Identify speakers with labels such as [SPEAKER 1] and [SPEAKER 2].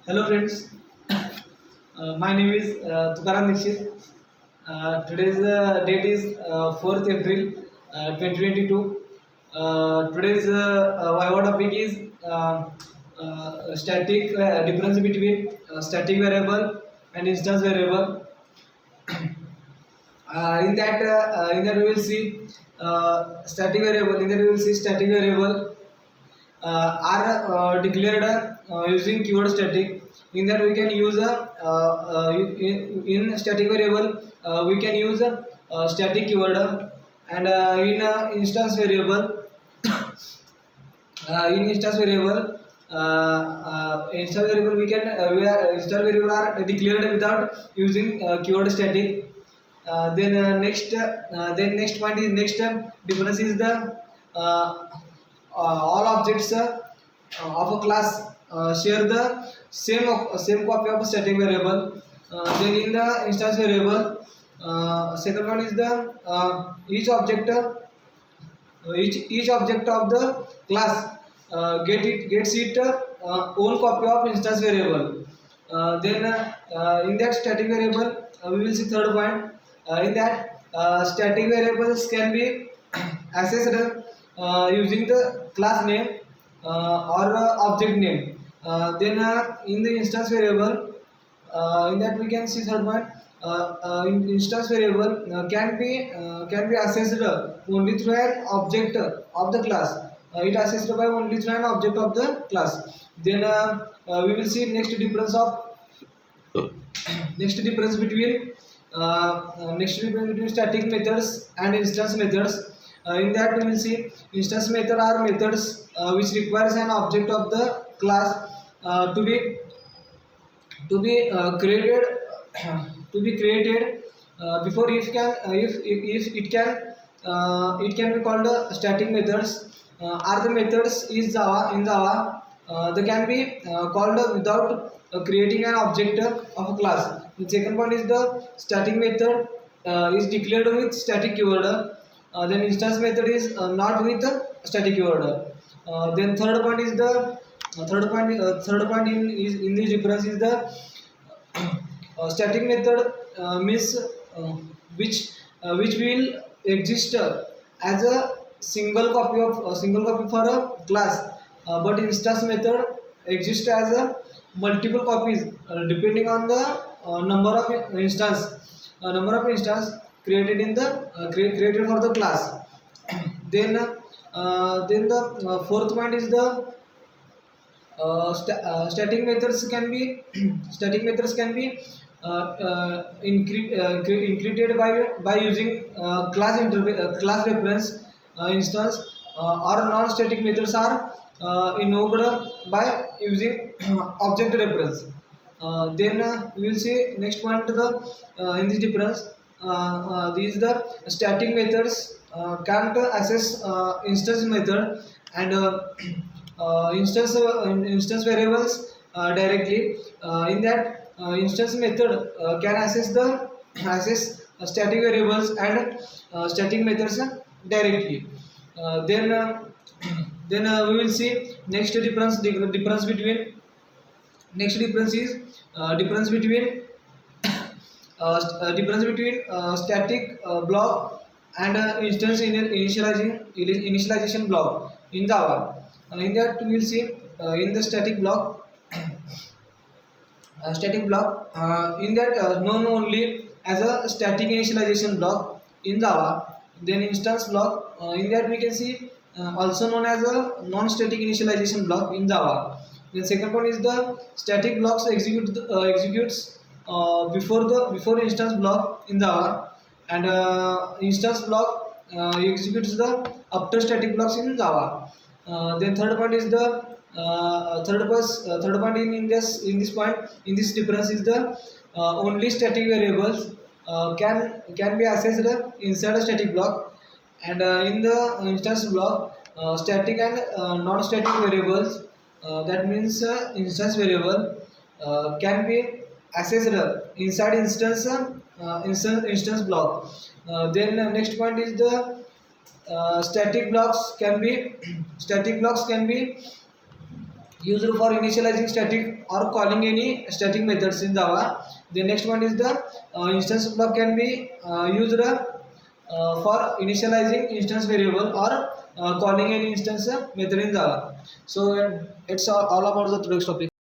[SPEAKER 1] Hello friends, my name is Tukaram Dixit. Today's date is 4th April 2022. Today's Viva topic is static difference between static variable and instance variable. In that we will see static variable. In that we will see static variable are declared using keyword static. In that we can use in static variable we can use static keyword, and in instance variable we can instance variable are declared without using keyword static. Then next point is next difference is the all objects of a class share the same copy of a static variable. Then in the instance variable, second one is the each object of the class gets its own copy of instance variable. Then in that static variable, we will see third point. In that static variables can be accessed using the class name or object name. Then in the instance variable, in that we can see third point. In instance variable can be accessed only through an object of the class. It accessed by only through an object of the class. Then we will see next difference between static methods and instance methods. In that we will see instance method are methods which requires an object of the class to be created before if it can be called static methods. Are the methods is Java in Java they can be called without creating an object of a class. The second point is the static method is declared with static keyword. Then instance method is not with static keyword. Then third point in this difference is the static method means which will exist as a single copy for a class, but instance method exists as a multiple copies depending on the number of instance created in the created for the class. Then the fourth point is the static methods can be static methods can be included by using class reference instance, or non-static methods are invoked by using object reference. Then we will see next point to the in this difference. These the static methods can't access instance method and instance variables directly. In that instance method can access static variables and static methods directly. Then we will see next difference is difference between static block and initialization block in Java. In that we will see in the static block in that known only as a static initialization block in Java. Then instance block in that we can see also known as a non-static initialization block in Java. The second one is the static blocks executes before instance block in Java, and instance block executes the after static blocks in Java. Then third point in this point in this difference is the only static variables can be accessed inside a static block, and in the instance block static and non-static variables, that means instance variable can be accessed inside instance block. Then next point is the static blocks can be used for initializing static or calling any static methods in Java. The next one is the instance block can be used for initializing instance variable or calling any instance method in Java. So it's all about the today's topic.